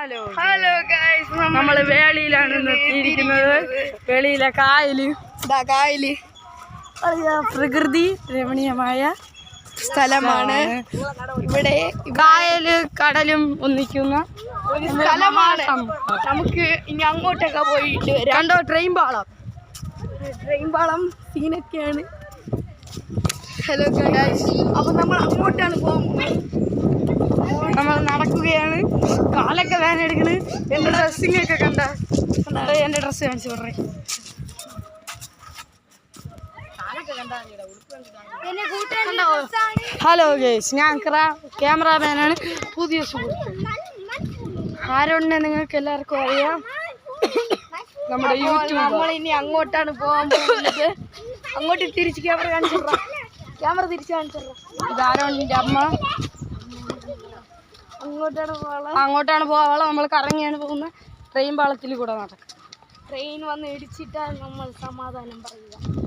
Hello guys, നമ്മള് വേളിയിലാണ് എത്തിയിരിക്കുന്നത്. വേളിയിലെ കായല് പ്രകൃതി രമണീയമായ സ്ഥലമാണ്. ഇവിടെ കായല് കടലും ഒന്നിക്കുന്ന ഒരു സ്ഥലമാണ്. നമുക്ക് ഇനി അങ്ങോട്ടൊക്കെ പോയിട്ട് കണ്ടോ ട്രെയിൻ പാളം സീനൊക്കെയാണ്. ഹലോ ഗൈസ്, അപ്പൊ നമ്മൾ അങ്ങോട്ടാണ് പോകുന്നത്. നമ്മൾ നടക്കുകയാണ്. കാലൊക്കെ വേന എടുക്കണ്. എൻ്റെ ഡ്രസ്സിങ് ഒക്കെ കണ്ട എൻ്റെ ഡ്രസ്സ് കാണിച്ചു പറ. ഹലോ ഗൈസ്, ഞാൻ ക്യാമറാമാനാണ്. പുതിയ സുഹൃത്ത് ആരുണ്ടെ നിങ്ങൾക്ക് എല്ലാവർക്കും അറിയാം. നമ്മുടെ യൂട്യൂബ്. നമ്മൾ ഇനി അങ്ങോട്ടാണ് പോകാൻ പോകുന്നത്. അങ്ങോട്ട് തിരിച്ച് ക്യാമറ തിരിച്ചു കാണിച്ചു. ഇതാരോണിൻ്റെ അമ്മ. അങ്ങോട്ടാണ് പോവാളെ. നമ്മൾ കറങ്ങിയാണ് പോകുന്നത്. ട്രെയിൻ പാളത്തിൽ കൂടെ നടക്കും. ട്രെയിൻ വന്ന് ഇടിച്ചിട്ടാൽ നമ്മൾ സമാധാനം പറയുക.